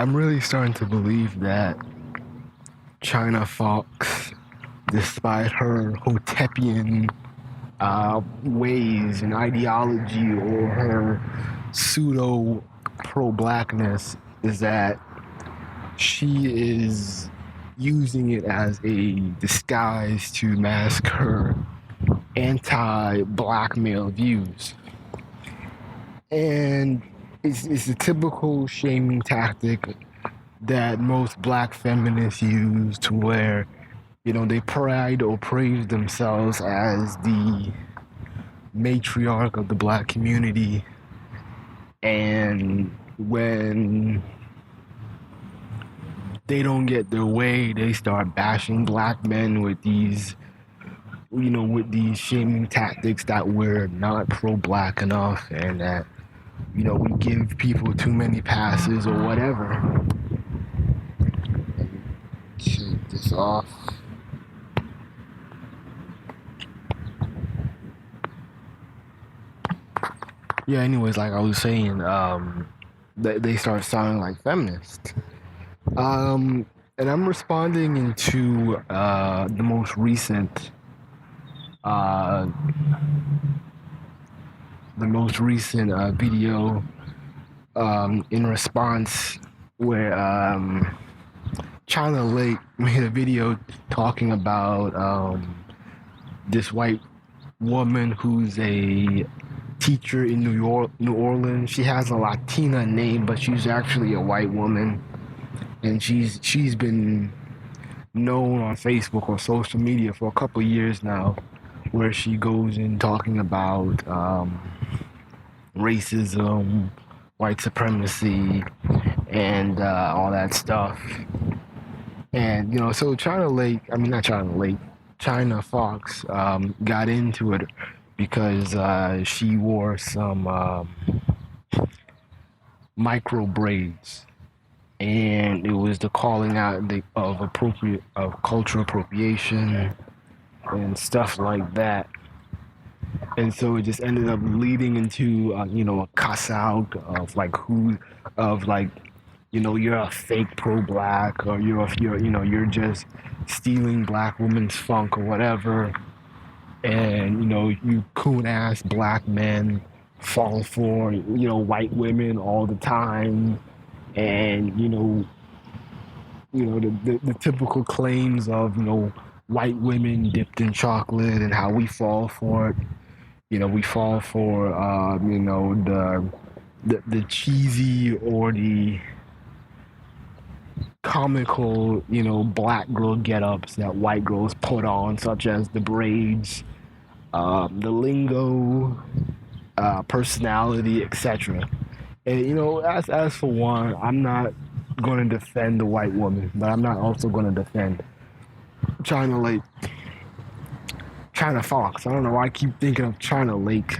I'm really starting to believe that China Fox, despite her Hotepian ways and ideology or her pseudo pro-blackness, is that she is using it as a disguise to mask her anti-black male views. And it's a typical shaming tactic that most black feminists use to where, they pride or praise themselves as the matriarch of the black community. And when they don't get their way, they start bashing black men with these shaming tactics that we're not pro-black enough and that, we give people too many passes or whatever. Shut this off. Yeah, anyways, like I was saying, they start sounding like feminists. And I'm responding into the most recent video in response where Chyna Lake made a video talking about this white woman who's a teacher in New Orleans. She has a Latina name, but she's actually a white woman, and she's been known on Facebook or social media for a couple of years now, where she goes in talking about racism, white supremacy, and all that stuff. And so Chyna Fox got into it because she wore some micro braids, and it was the calling out of cultural appropriation and stuff like that. And so it just ended up leading into a cuss out of you're a fake pro-black, or you're just stealing black women's funk or whatever. And you coon ass black men fall for white women all the time, and the typical claims of white women dipped in chocolate and how we fall for it. We fall for the cheesy or the comical black girl get-ups that white girls put on, such as the braids, the lingo, personality, etc. And as for one, I'm not going to defend the white woman, but I'm not also going to defend Chyna Fox. I don't know why I keep thinking of Chyna Lake.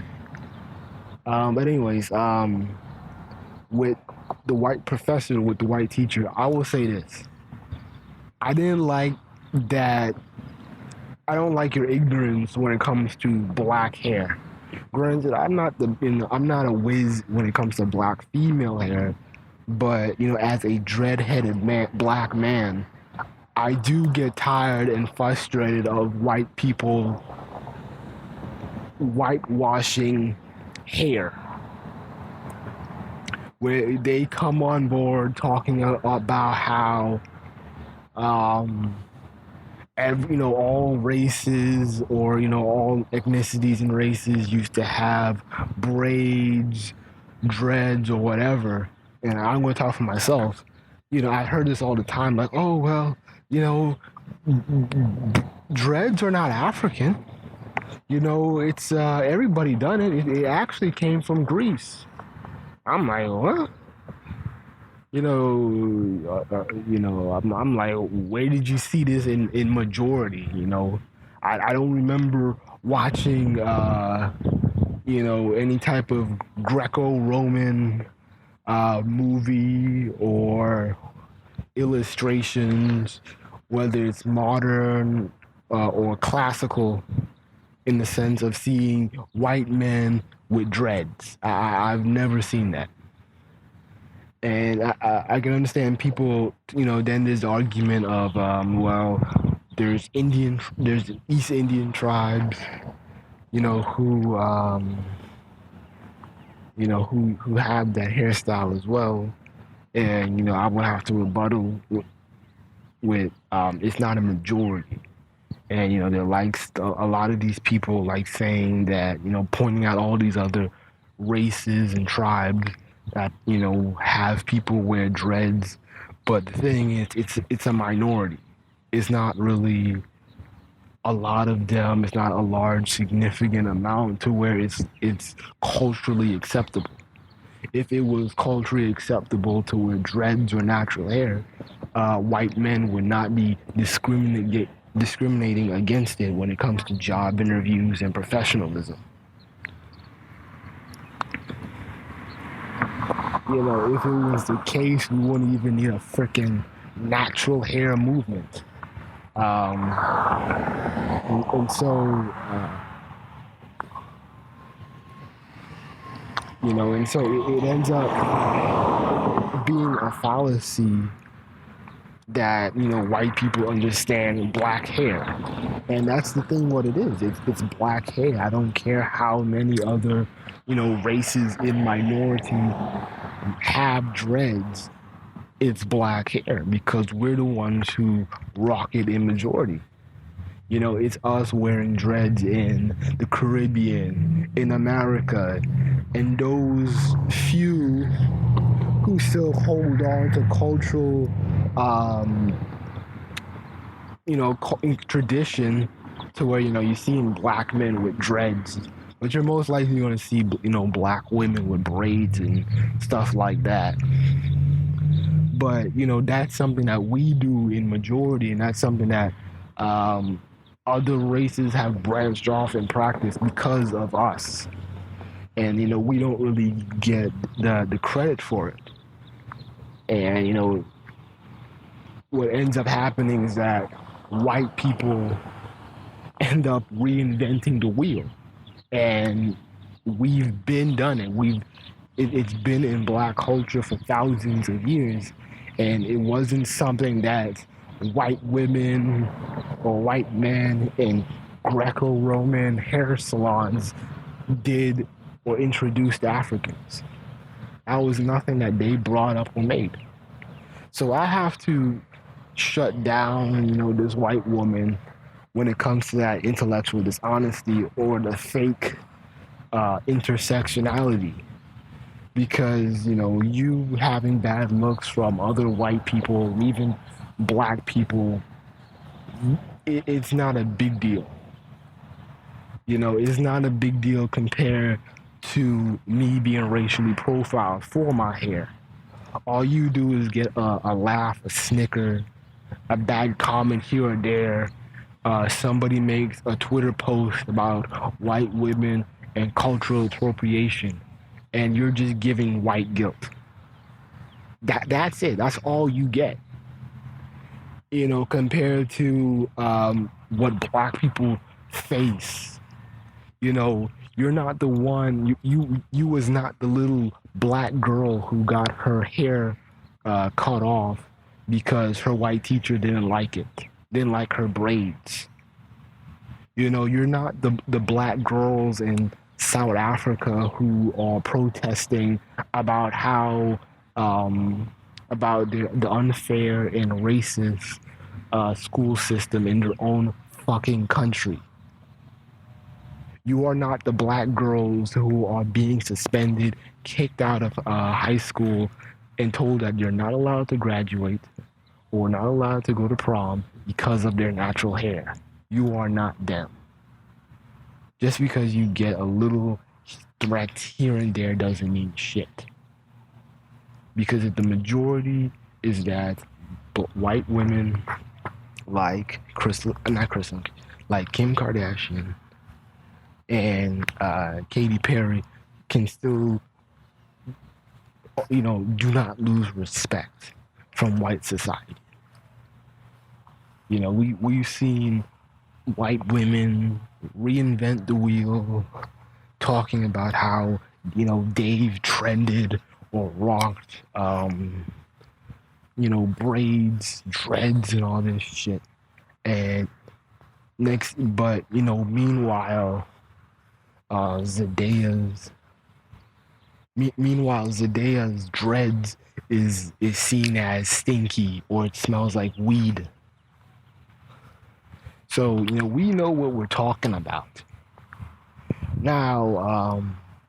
But anyways, with the white professor, with the white teacher, I will say this: I didn't like that. I don't like your ignorance when it comes to black hair. Granted, I'm not a whiz when it comes to black female hair, but as a dread-headed black man, I do get tired and frustrated of white people whitewashing hair, where they come on board talking about how all races or all ethnicities and races used to have braids, dreads, or whatever. And I'm going to talk for myself. I heard this all the time, like, oh well, dreads are not African. It's everybody done it. It actually came from Greece. I'm like, what? I'm like, where did you see this in majority? I don't remember watching, any type of Greco-Roman movie or illustrations, whether it's modern or classical, in the sense of seeing white men with dreads. I've never seen that. And I can understand people, then there's the argument of, well, there's East Indian tribes, who, who have that hairstyle as well. And, I would have to rebuttal with it's not a majority. And, they're like, a lot of these people like saying that, pointing out all these other races and tribes that, have people wear dreads. But the thing is, it's a minority. It's not really a lot of them. It's not a large, significant amount to where it's culturally acceptable. If it was culturally acceptable to wear dreads or natural hair, white men would not be discriminating against it when it comes to job interviews and professionalism. If it was the case, we wouldn't even need a freaking natural hair movement. And so, and so it ends up being a fallacy that, white people understand black hair. And that's the thing, what it is. It's black hair. I don't care how many other, races in minority have dreads. It's black hair because we're the ones who rock it in majority. It's us wearing dreads in the Caribbean, in America, and those few who still hold on to cultural, tradition to where, you're seeing black men with dreads, but you're most likely going to see, black women with braids and stuff like that. But, that's something that we do in majority, and that's something that other races have branched off in practice because of us. And, we don't really get the credit for it. And, what ends up happening is that white people end up reinventing the wheel. And we've been done it. It's been in black culture for thousands of years. And it wasn't something that white women or white men in Greco-Roman hair salons did or introduced to Africans. That was nothing that they brought up or made. So I have to shut down, this white woman when it comes to that intellectual dishonesty or the fake intersectionality. Because, you having bad looks from other white people, even black people, it's not a big deal. It's not a big deal compared to me being racially profiled for my hair. All you do is get a laugh, a snicker, a bad comment here or there. Somebody makes a Twitter post about white women and cultural appropriation, and you're just giving white guilt. That's it. That's all you get. Compared to what black people face. You're not the one. You was not the little black girl who got her hair cut off because her white teacher didn't like it, didn't like her braids. You're not the black girls in South Africa who are protesting about how about the unfair and racist school system in their own fucking country. You are not the black girls who are being suspended, kicked out of high school, and told that you're not allowed to graduate or not allowed to go to prom because of their natural hair. You are not them. Just because you get a little threat here and there doesn't mean shit. Because if the majority is that white women like like Kim Kardashian and Katy Perry can still, do not lose respect from white society. We've seen white women reinvent the wheel, talking about how, they've trended or rocked, braids, dreads, and all this shit. And meanwhile, uh, Zendaya's Zedaya's dreads is seen as stinky or it smells like weed. So we know what we're talking about. Now,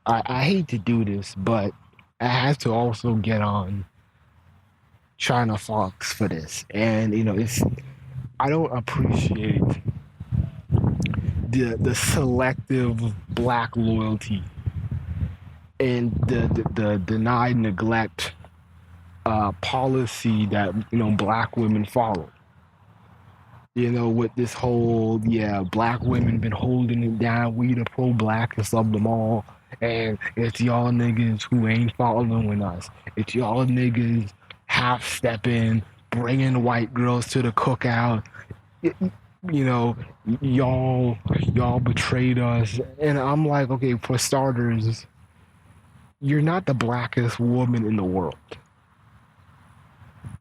I hate to do this, but I have to also get on China Fox for this, and it's I don't appreciate the selective black loyalty and the denied neglect policy that black women follow. With this whole black women been holding it down. We the pro blackest of them all, and it's y'all niggas who ain't following us. It's y'all niggas half stepping, bringing white girls to the cookout. You know, y'all betrayed us, and I'm like, okay, for starters, you're not the blackest woman in the world.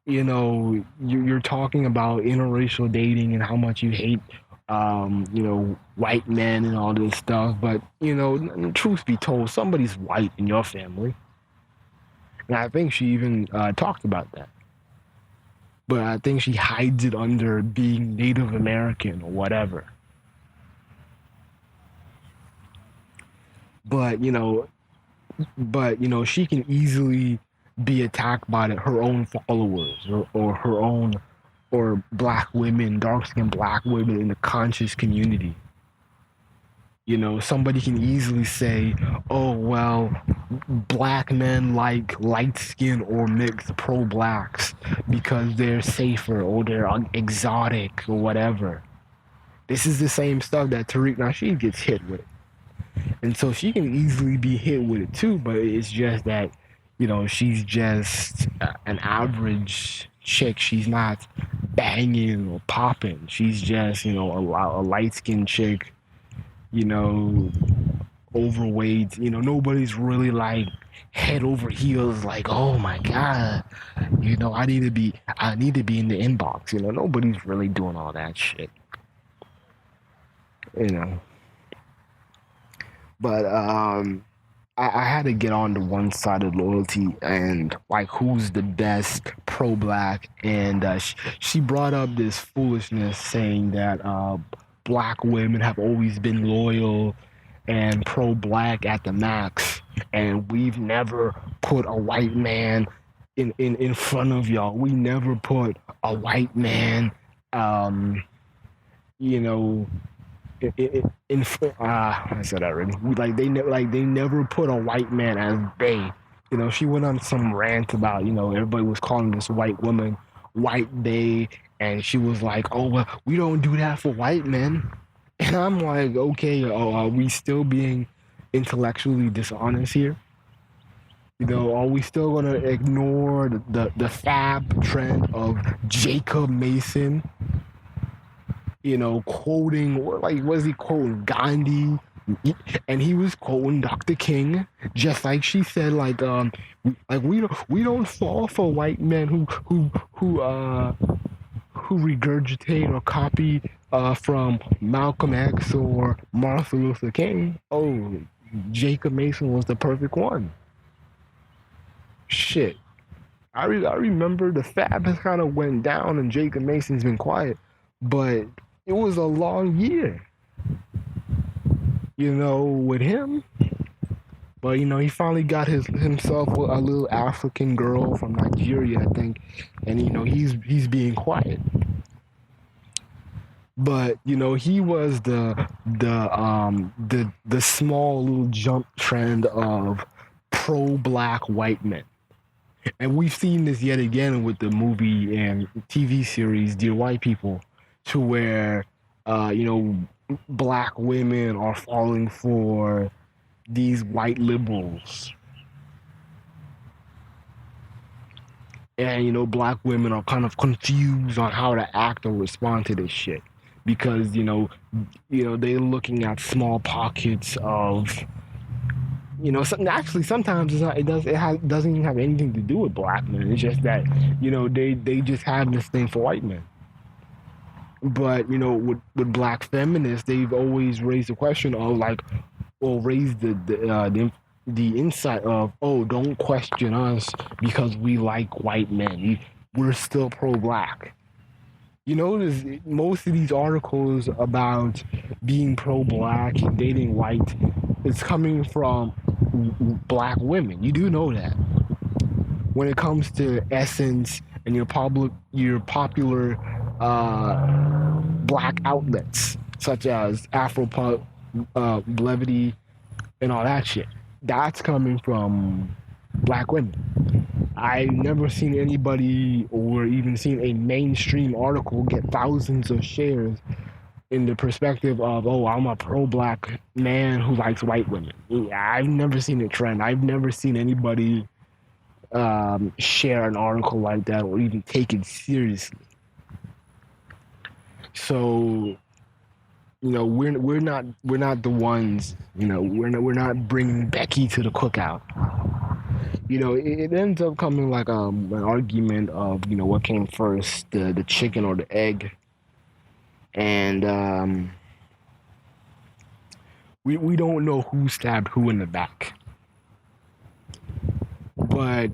You're talking about interracial dating and how much you hate, white men and all this stuff. But, truth be told, somebody's white in your family. And I think she even talked about that. But I think she hides it under being Native American or whatever. But, she can easily be attacked by her own followers or her own or black women, dark-skinned black women in the conscious community. Somebody can easily say, oh, well, black men like light skin or mixed pro-blacks because they're safer or they're exotic or whatever. This is the same stuff that Tariq Nasheed gets hit with. And so she can easily be hit with it too, but it's just that, she's just an average chick. She's not banging or popping. She's just, a light-skinned chick, overweight. Nobody's really like head over heels like, oh my God, I need to be in the inbox. Nobody's really doing all that shit. But I had to get on the one-sided loyalty and like who's the best pro-black, and she brought up this foolishness saying that black women have always been loyal and pro-black at the max, and we've never put a white man in front of y'all. We never put a white man, you know, I said that already. They never put a white man as they. She went on some rant about everybody was calling this white woman white they, and she was like, oh well, we don't do that for white men. And I'm like, okay, are we still being intellectually dishonest here? Are we still gonna ignore the fab trend of Jacob Mason? Quoting, like, was he quoting Gandhi? And he was quoting Dr. King, just like she said, like we don't fall for white men who regurgitate or copy from Malcolm X or Martin Luther King. Oh, Jacob Mason was the perfect one. Shit, I remember the fab has kind of went down and Jacob Mason's been quiet, but it was a long year, with him. But, he finally got himself a little African girl from Nigeria, I think. And, he's being quiet. But, he was the small little jump trend of pro-black white men. And we've seen this yet again with the movie and TV series Dear White People, to where, black women are falling for these white liberals. And, black women are kind of confused on how to act or respond to this shit. Because, they're looking at small pockets of, Actually, sometimes it's not. Doesn't even have anything to do with black men. It's just that they just have this thing for white men. But with black feminists, they've always raised the question of like, or raised the insight of, oh, don't question us because we like white men. We're still pro-black. You notice most of these articles about being pro-black and dating white, it's coming from black women. You do know that. When it comes to Essence and your popular black outlets such as Afropunk, Blevity, and all that shit, that's coming from black women. I've never seen anybody or even seen a mainstream article get thousands of shares in the perspective of, oh, I'm a pro-black man who likes white women. I've never seen a trend. I've never seen anybody share an article like that or even take it seriously. So, we're not the ones. We're not bringing Becky to the cookout. It ends up coming like an argument of what came first, the chicken or the egg, and we don't know who stabbed who in the back, but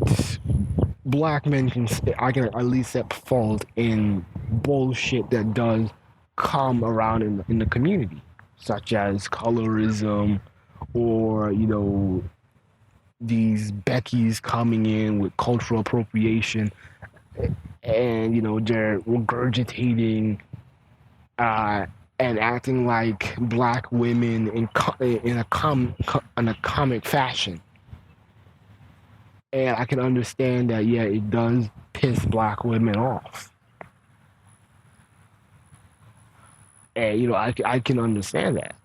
black men I can at least set fault in bullshit that does come around in the community, such as colorism, or these Beckys coming in with cultural appropriation, and they're regurgitating and acting like black women in a comic fashion. And I can understand that, yeah, it does piss black women off. And I can understand that.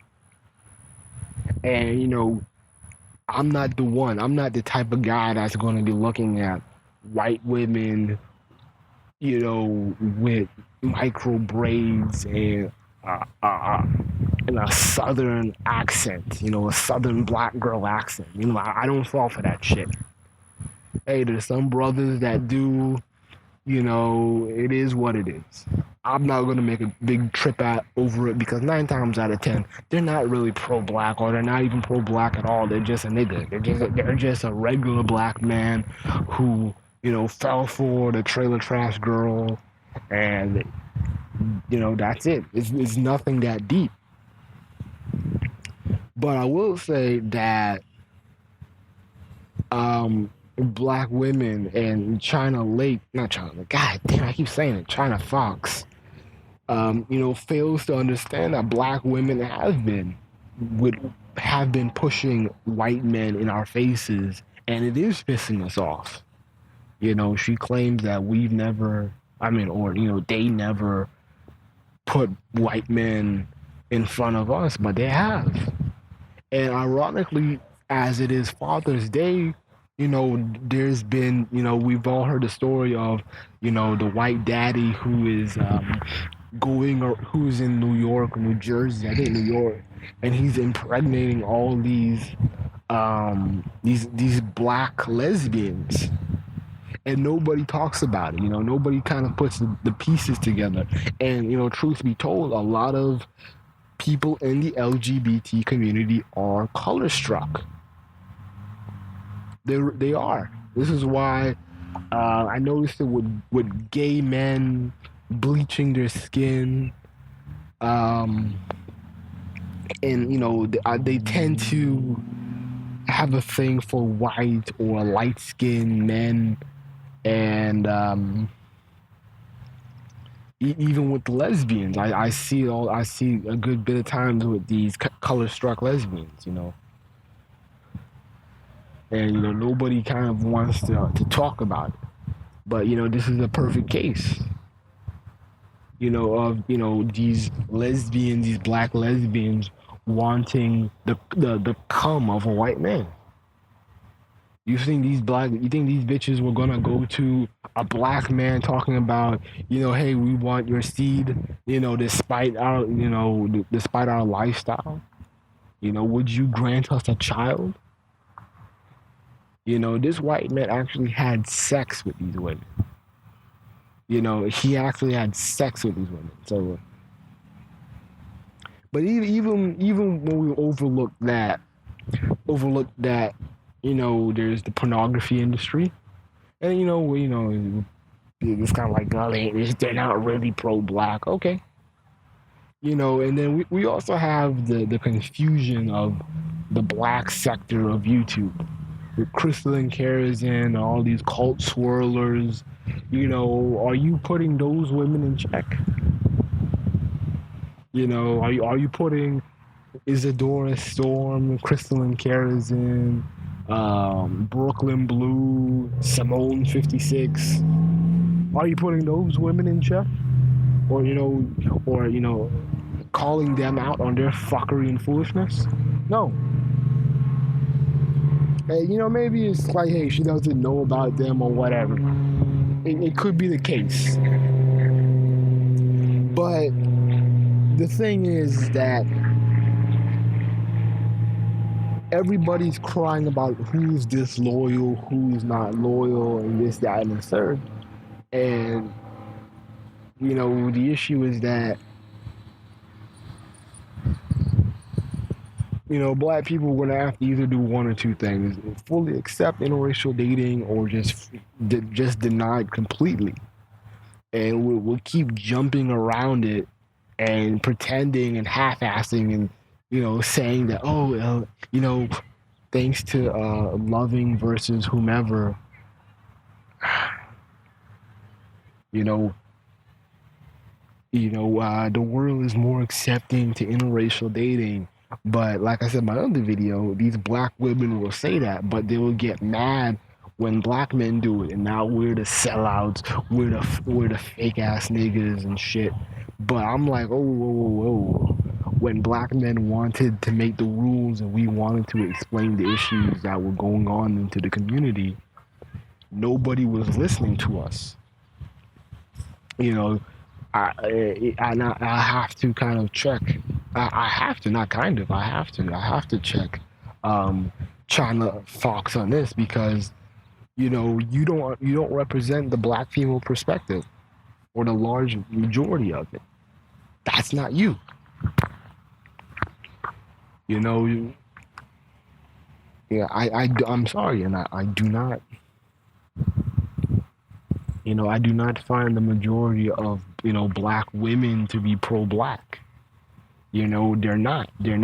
And I'm not the one. I'm not the type of guy that's going to be looking at white women, with micro braids and a southern accent, a southern black girl accent. I don't fall for that shit. Hey, there's some brothers that do. It is what it is. I'm not going to make a big trip out over it because 9 times out of 10, they're not really pro-black, or they're not even pro-black at all. They're just a nigga. They're just a regular black man who, fell for the trailer trash girl, and, that's it. It's nothing that deep. But I will say that black women and not China, god damn, I keep saying it, China Fox, fails to understand that black women have been pushing white men in our faces, and it is pissing us off. She claims that they never put white men in front of us, but they have. And ironically, as it is Father's Day, there's been, we've all heard the story of, the white daddy who is who's in New York or New Jersey, I think New York, and he's impregnating all these black lesbians. And nobody talks about it, nobody kind of puts the pieces together. And, truth be told, a lot of people in the LGBT community are color struck. They are. This is why I noticed it with gay men bleaching their skin, and they tend to have a thing for white or light skinned men, and even with the lesbians, I see a good bit of times with these color struck lesbians, and nobody kind of wants to talk about it. But this is a perfect case, of these lesbians, these black lesbians wanting the cum of a white man. You think these bitches were gonna go to a black man talking about, hey, we want your seed, despite our lifestyle? Would you grant us a child? This white man actually had sex with these women. He actually had sex with these women. So, but even when we overlook that, there's the pornography industry, and it's kind of like, oh, they're not really pro-black, okay. And then we also have the confusion of the black sector of YouTube with Crystal and Karazin, all these cult swirlers. Are you putting those women in check? Are you putting Isadora Storm, Crystal and Karazin, Brooklyn Blue, Simone 56? Are you putting those women in check? Or calling them out on their fuckery and foolishness? No. And, maybe it's like, hey, she doesn't know about them or whatever. It could be the case. But the thing is that everybody's crying about who's disloyal, who's not loyal, and this, that, and the third. And, the issue is that, black people are going to have to either do one or two things: fully accept interracial dating, or just deny it completely. And we'll keep jumping around it and pretending and half-assing and saying that, oh, thanks to loving versus whomever, the world is more accepting to interracial dating. But like I said in my other video, these black women will say that, but they will get mad when black men do it, and now we're the sellouts, we're the fake ass niggas and shit. But I'm like, oh, whoa, whoa, whoa. When black men wanted to make the rules and we wanted to explain the issues that were going on into the community, nobody was listening to us. I have to kind of check. I have to, not kind of. I have to check Chyna Fox on this, because you don't represent the black female perspective or the large majority of it. That's not you. I'm sorry, and I do not. I do not find the majority of black women to be pro-black. They're not. They're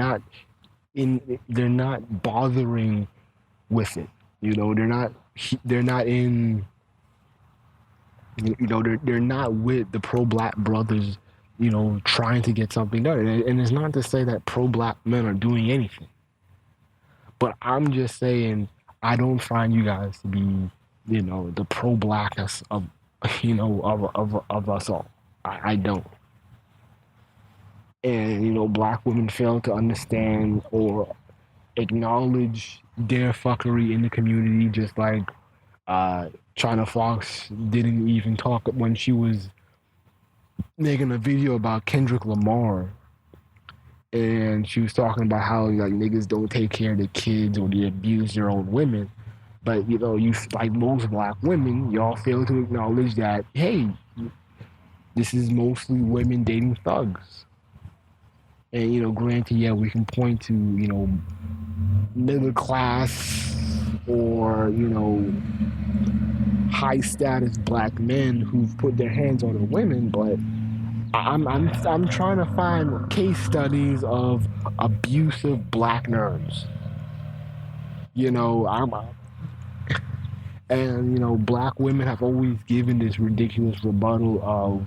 not bothering with it. They're not in. They're not with the pro-black brothers. Trying to get something done. And it's not to say that pro-black men are doing anything, but I'm just saying I don't find you guys to be the pro-blackness of of us all. I don't. And black women fail to understand or acknowledge their fuckery in the community, just like Chyna Fox didn't even talk when she was making a video about Kendrick Lamar, and she was talking about how like niggas don't take care of their kids or they abuse their own women. But you like most black women, y'all fail to acknowledge that, hey, this is mostly women dating thugs. And granted, yeah, we can point to middle class or high status black men who've put their hands on the women, but I'm trying to find case studies of abusive black nerds. Black women have always given this ridiculous rebuttal of,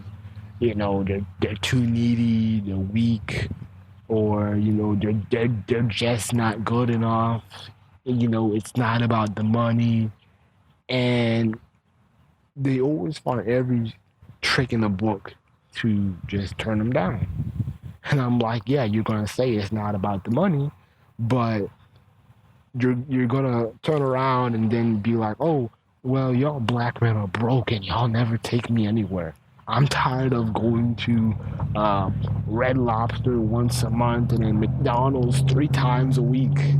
they're too needy, they're weak, or they're just not good enough. It's not about the money, and they always find every trick in the book to just turn them down. And I'm like, yeah, you're gonna say it's not about the money, but you're gonna turn around and then be like, oh, well, y'all black men are broken. Y'all never take me anywhere. I'm tired of going to Red Lobster once a month and then McDonald's 3 times a week.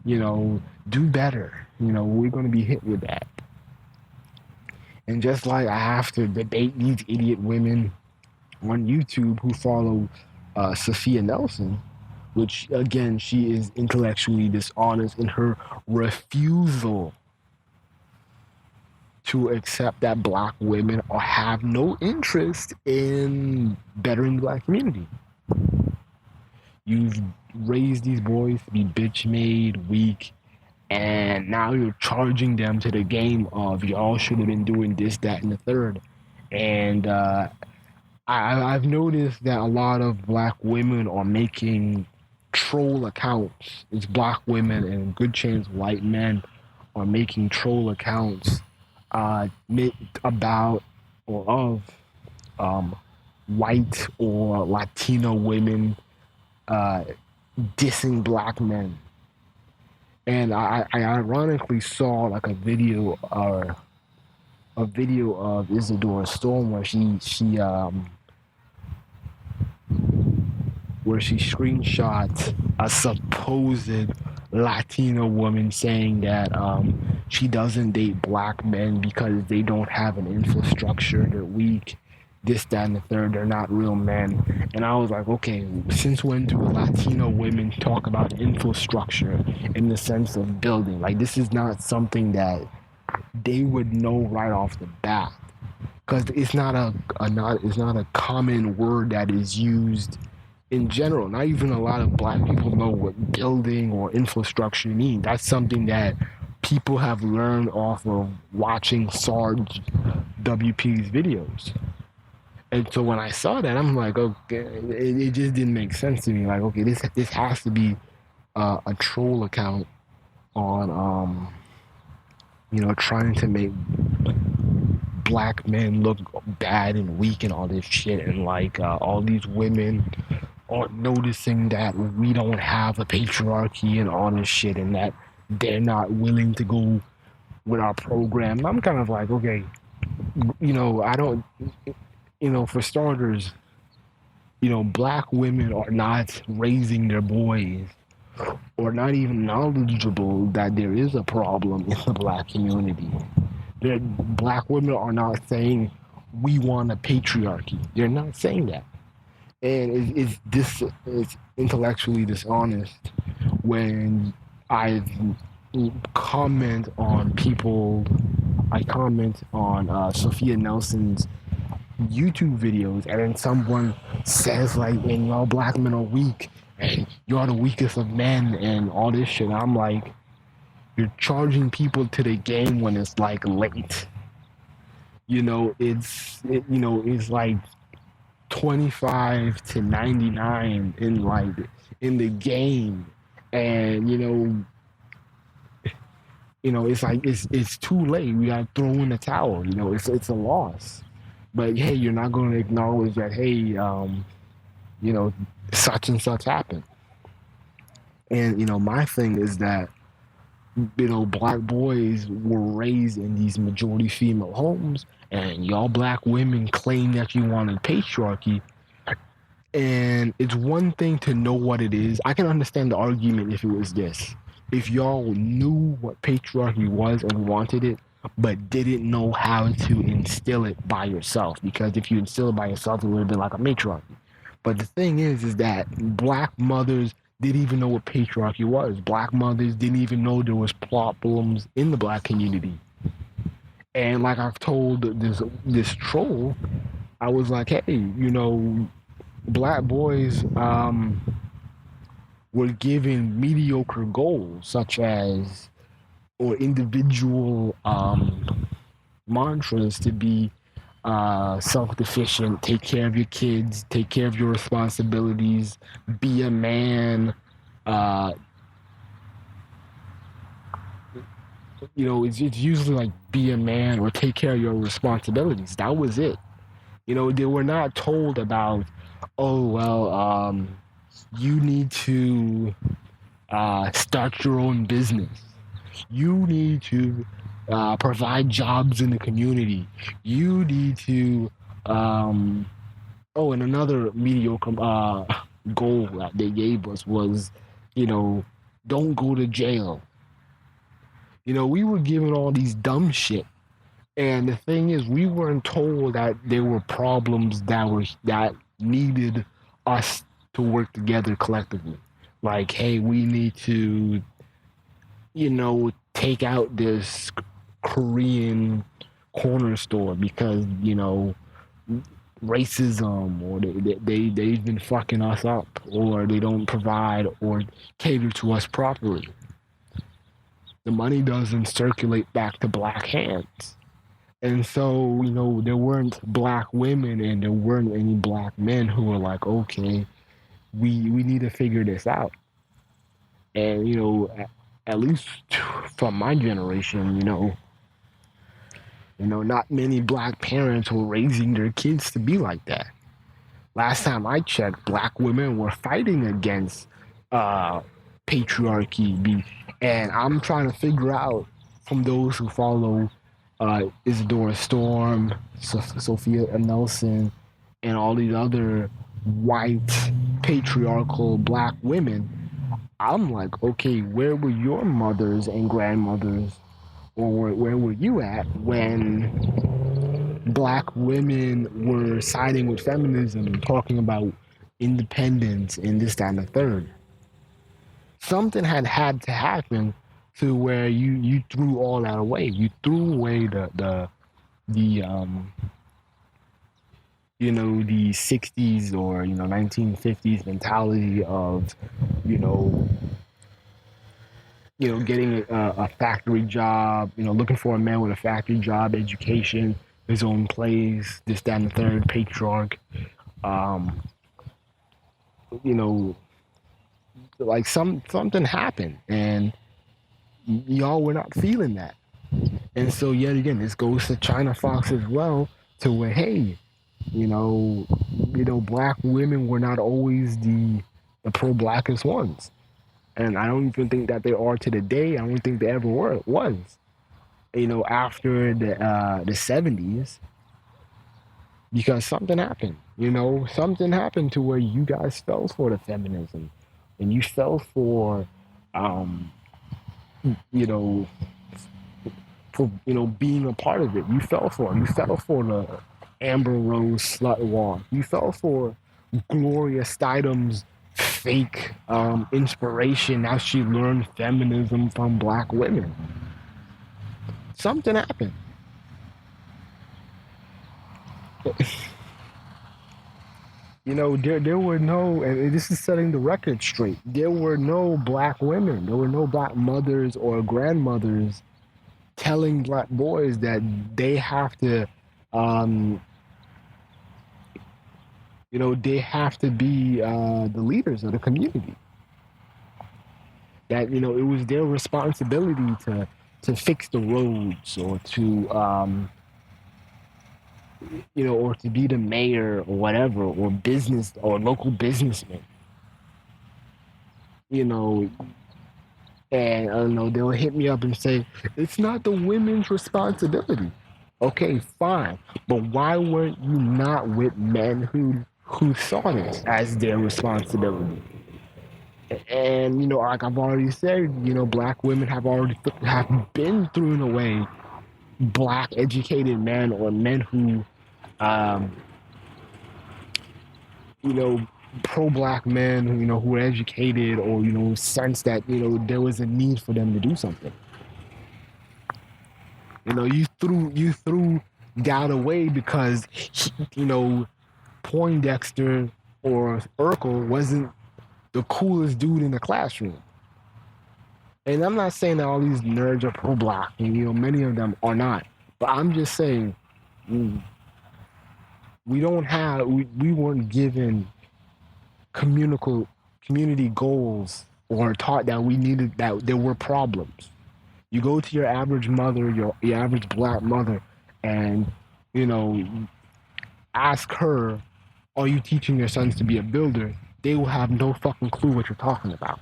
Do better. we're going to be hit with that. And just like I have to debate these idiot women on YouTube who follow Sophia Nelson, which again, she is intellectually dishonest in her refusal to accept that black women have no interest in bettering the black community. You've raised these boys to be bitch made, weak, and now you're charging them to the game of y'all should have been doing this, that, and the third. And I've noticed that a lot of black women are making troll accounts. It's black women and good chance white men are making troll accounts about or of white or Latino women dissing black men. And I ironically saw like a video of Isadora Storm where she screenshot a supposed Latino woman saying that she doesn't date black men because they don't have an infrastructure, they're weak, this, that, and the third, they're not real men. And I was like, okay, since when do Latino women talk about infrastructure in the sense of building? Like, this is not something that they would know right off the bat, because it's not a common word that is used in general. Not even a lot of black people know what building or infrastructure means. That's something that people have learned off of watching Sarge WP's videos. And so when I saw that, I'm like, okay, it just didn't make sense to me. Like, okay, this has to be a troll account on trying to make black men look bad and weak and all this shit, and like all these women are noticing that we don't have a patriarchy and all this shit, and that they're not willing to go with our program. I'm kind of like, okay, I don't, for starters, black women are not raising their boys or not even knowledgeable that there is a problem in the black community. Black women are not saying we want a patriarchy. They're not saying that. And it's intellectually dishonest when I comment on Sophia Nelson's YouTube videos, and then someone says like, and y'all black men are weak, and you're the weakest of men, and all this shit. I'm like, you're charging people to the game when it's like late. It's like 25 to 99 in the game, and it's like it's too late. We gotta throw in the towel. It's a loss. But hey, you're not going to acknowledge that, hey, such and such happened. And my thing is that black boys were raised in these majority female homes, and y'all black women claim that you wanted patriarchy. And it's one thing to know what it is. I can understand the argument if it was this. If y'all knew what patriarchy was and wanted it, but didn't know how to instill it by yourself. Because if you instill it by yourself, it would have been like a matriarchy. But the thing is that black mothers didn't even know what patriarchy was. Black mothers didn't even know there was problems in the black community. And like I've told this troll, I was like, hey, black boys were given mediocre goals, such as, or individual mantras to be self-sufficient, take care of your kids, take care of your responsibilities, be a man. It's usually like be a man or take care of your responsibilities. That was it. They were not told about, you need to start your own business. You need to provide jobs in the community. You need to, and another mediocre goal that they gave us was, don't go to jail. We were given all these dumb shit. And the thing is, we weren't told that there were problems that needed us to work together collectively. Like, hey, we need to, take out this Korean corner store because racism, or they've been fucking us up, or they don't provide or cater to us properly. The money doesn't circulate back to black hands. And so, there weren't black women and there weren't any black men who were like, okay, we need to figure this out. And, at least from my generation, not many black parents were raising their kids to be like that. Last time I checked, black women were fighting against patriarchy. And I'm trying to figure out from those who follow Isadora Storm, Sophia Nelson, and all these other white patriarchal black women. I'm like, okay, where were your mothers and grandmothers, or where were you at when black women were siding with feminism and talking about independence and this, that, and the third? Something had to happen to where you threw all that away. You threw away the the 60s or 1950s mentality of getting a factory job, looking for a man with a factory job, education, his own place, this, that, and the third, patriarch. You know, like something happened, and y'all were not feeling that. And so yet again, this goes to Chyna Fox as well, to where, hey, black women were not always the pro-blackest ones. And I don't even think that they are to the day. I don't think they ever was. After the 70s, because something happened. Something happened to where you guys fell for the feminism, and you fell for, being a part of it. You fell for it. You fell for the Amber Rose slut walk. You fell for Gloria Steinem's fake inspiration. Now she learned feminism from black women. Something happened. There were no, and this is setting the record straight, there were no black women, there were no black mothers or grandmothers telling black boys that they have to, they have to be the leaders of the community. That, it was their responsibility to fix the roads, or to, or to be the mayor or whatever, or business or local businessman. And I don't know, they'll hit me up and say, it's not the women's responsibility. Okay, fine. But why weren't you not with men who saw this as their responsibility? And, like I've already said, black women have been throwing away black educated men, or men who, pro-black men, who were educated, or, sense that, there was a need for them to do something. You threw that away because, Poindexter or Urkel wasn't the coolest dude in the classroom. And I'm not saying that all these nerds are pro-black, and, many of them are not. But I'm just saying, we weren't given community goals, or taught that there were problems. You go to your average mother, your average black mother, and, ask her, are you teaching your sons to be a builder? They will have no fucking clue what you're talking about.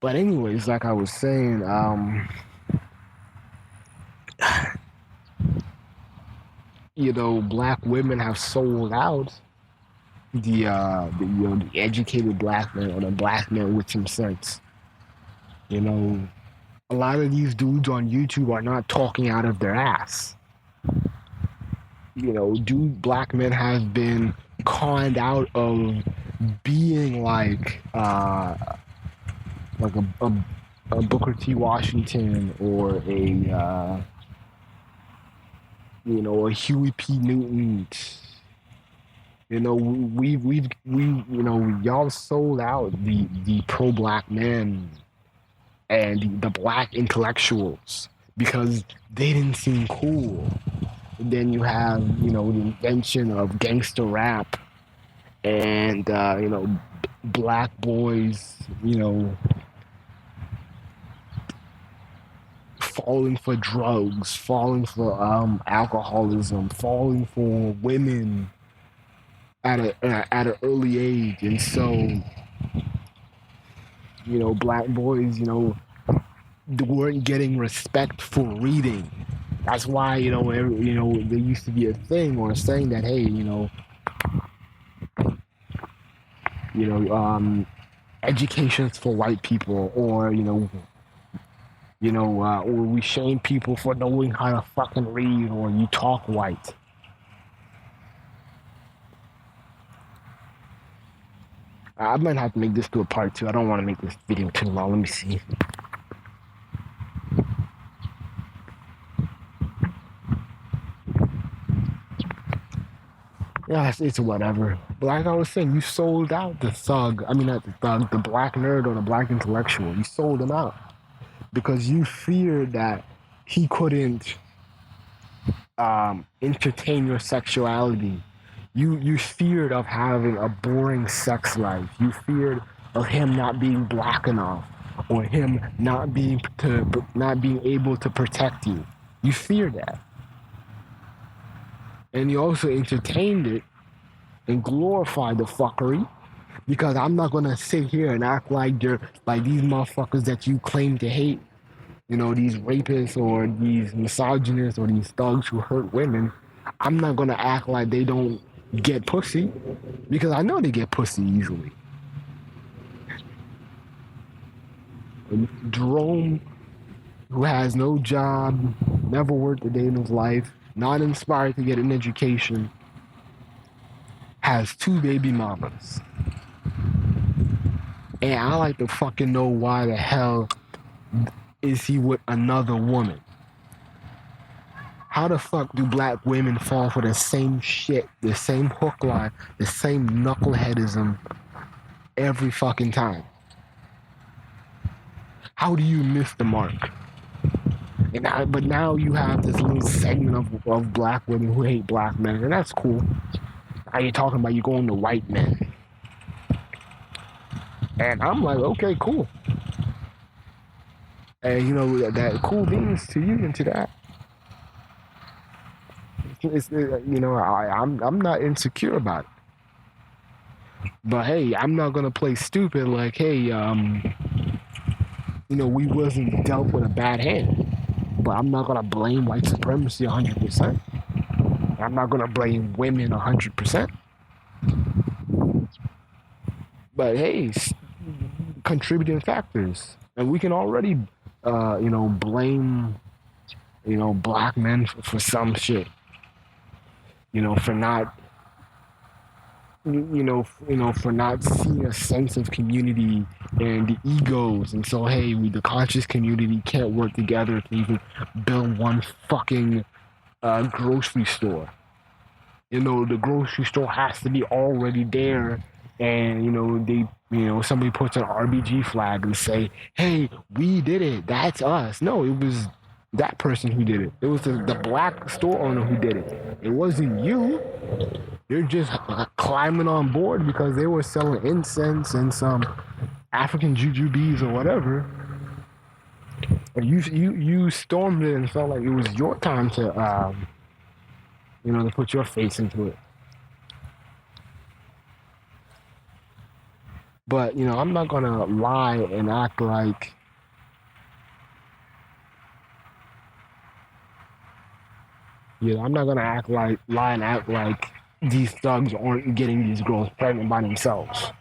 But anyways, like I was saying, black women have sold out the educated black man, or the black man with some sense. A lot of these dudes on YouTube are not talking out of their ass. Black men have been conned out of being like a Booker T. Washington or a Huey P. Newton. Y'all sold out the pro black men and the black intellectuals because they didn't seem cool. And then you have, the invention of gangster rap and, black boys, falling for drugs, falling for alcoholism, falling for women at an early age. And so, black boys, weren't getting respect for reading. That's why, there used to be a thing or a saying that, hey, education's for white people, or or we shame people for knowing how to fucking read, or you talk white. I might have to make this to a part 2. I don't want to make this video too long. Let me see. Yeah, it's whatever. But like I was saying, you sold out the thug. I mean, not the thug, the black nerd or the black intellectual. You sold him out because you feared that he couldn't entertain your sexuality. You feared of having a boring sex life. You feared of him not being black enough, or him not being able to protect you. You feared that. And you also entertained it and glorified the fuckery, because I'm not gonna sit here and act like you're like these motherfuckers that you claim to hate, these rapists or these misogynists or these thugs who hurt women. I'm not gonna act like they don't get pussy, because I know they get pussy easily. Jerome, who has no job, never worked a day in his life, not inspired to get an education, has 2 baby mamas. And I like to fucking know why the hell is he with another woman? How the fuck do black women fall for the same shit, the same hook line, the same knuckleheadism every fucking time? How do you miss the mark? But now you have this little segment of black women who hate black men, and that's cool. Now you're talking about you going to white men. And I'm like, okay, cool. And that cool beans to you and to that. I'm not insecure about it. But hey, I'm not gonna play stupid like, hey, we wasn't dealt with a bad hand. But I'm not gonna blame white supremacy 100%. I'm not gonna blame women 100%. But hey, contributing factors, and we can already, blame, black men for some shit. For not, for not seeing a sense of community and the egos, and so hey, the conscious community can't work together to even build one fucking grocery store. The grocery store has to be already there, and somebody puts an RBG flag and say, hey, we did it, that's us. No, it was that person who did it. It was the black store owner who did it. It wasn't you. You're just climbing on board because they were selling incense and some African jujubes or whatever. And you stormed it and felt like it was your time to to put your face into it. But I'm not gonna lie and act like I'm not gonna lie and act like these thugs aren't getting these girls pregnant by themselves,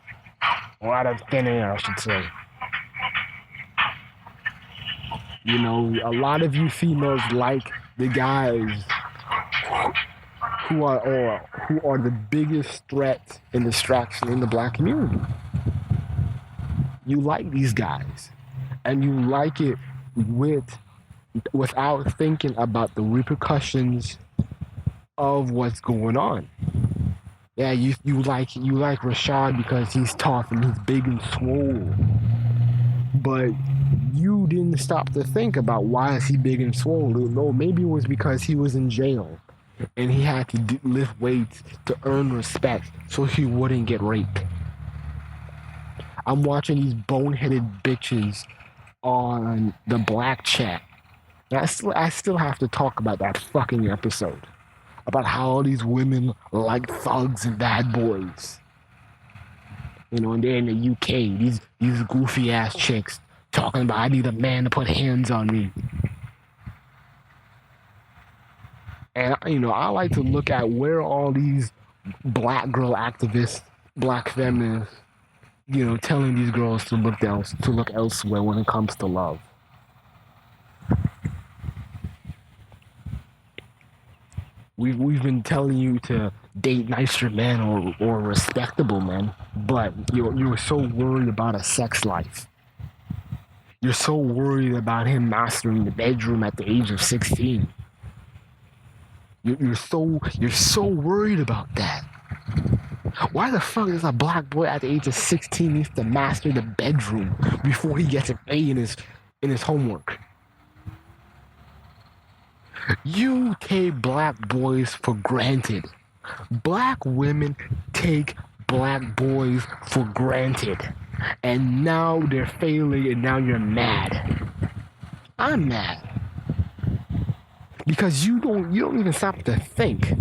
or out of thin air, I should say. You know, a lot of you females like the guys who are the biggest threat and distraction in the black community. You like these guys, and you like it with without thinking about the repercussions of what's going on. Yeah, you like Rashad because he's tough and he's big and swole, but you didn't stop to think about why is he big and swole. No, maybe it was because he was in jail and he had to lift weights to earn respect so he wouldn't get raped. I'm watching these boneheaded bitches on the black chat. And I still have to talk about that fucking episode. About how all these women like thugs and bad boys. You know, and they're in the UK, these goofy ass chicks talking about I need a man to put hands on me. And you know, I like to look at where all these black girl activists, black feminists, you know, telling these girls to look elsewhere when it comes to love. We've been telling you to date nicer men or respectable men, but you're so worried about a sex life. You're so worried about him mastering the bedroom at the age of 16. You're so worried about that. Why the fuck does a black boy at the age of 16 needs to master the bedroom before he gets an A in his homework? You take black boys for granted. Black women take black boys for granted. And now they're failing and now you're mad. I'm mad. Because you don't even stop to think.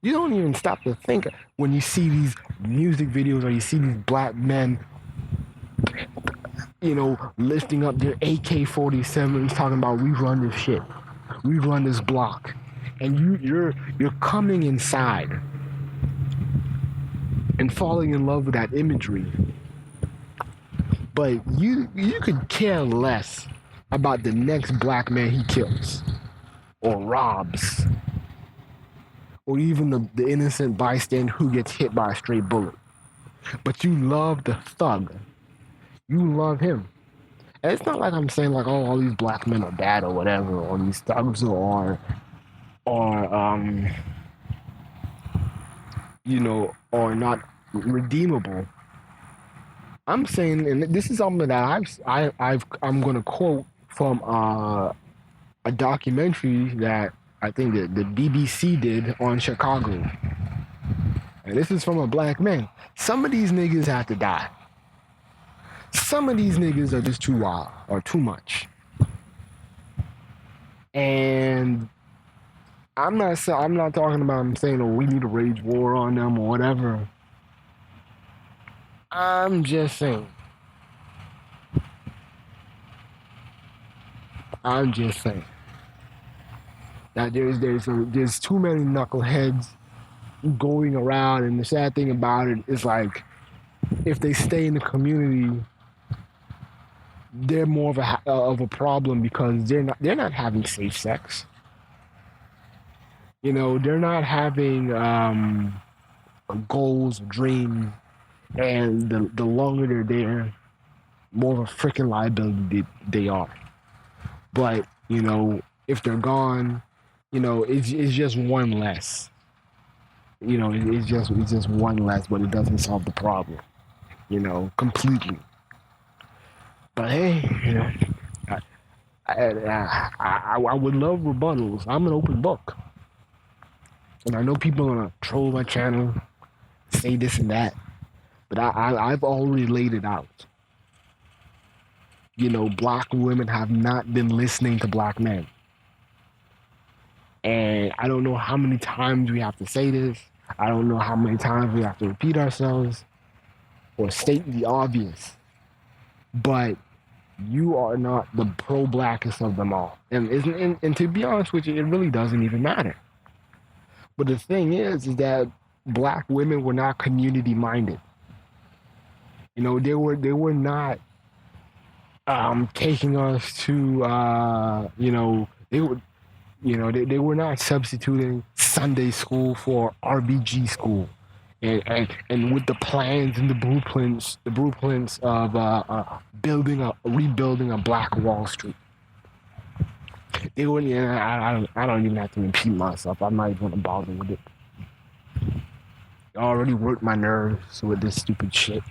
You don't even stop to think when you see these music videos or you see these black men, you know, lifting up their AK-47s talking about we run this shit. We run this block. And you're coming inside and falling in love with that imagery. But you could care less about the next black man he kills or robs. Or even the innocent bystander who gets hit by a stray bullet. But you love the thug. You love him. And it's not like I'm saying like, oh, all these black men are bad or whatever, or these thugs are you know, are not redeemable. I'm saying, and this is something that I'm gonna quote from a documentary that I think that the BBC did on Chicago. And this is from a black man. Some of these niggas have to die. Some of these niggas are just too wild or too much. And I'm not talking about I'm saying, oh, we need to wage war on them or whatever. I'm just saying. That there's too many knuckleheads going around, and the sad thing about it is like if they stay in the community, they're more of a problem because they're not having safe sex. You know, they're not having goals, dreams, and the longer they're there, more of a freaking liability they are. But you know, if they're gone, you know, it's just one less. You know, it's just one less, but it doesn't solve the problem. You know, completely. But hey, you know, I would love rebuttals. I'm an open book, and I know people are gonna troll my channel, say this and that, but I've already laid it out. You know, black women have not been listening to black men. And I don't know how many times we have to say this. I don't know how many times we have to repeat ourselves or state the obvious. But you are not the pro-blackest of them all. And to be honest with you, it really doesn't even matter. But the thing is that black women were not community-minded. You know, they were not taking us to they were not substituting Sunday school for RBG school, and with the plans and the blueprints of rebuilding a Black Wall Street. They wouldn't. I don't even have to repeat myself. I'm not even gonna bother with it. I already worked my nerves with this stupid shit.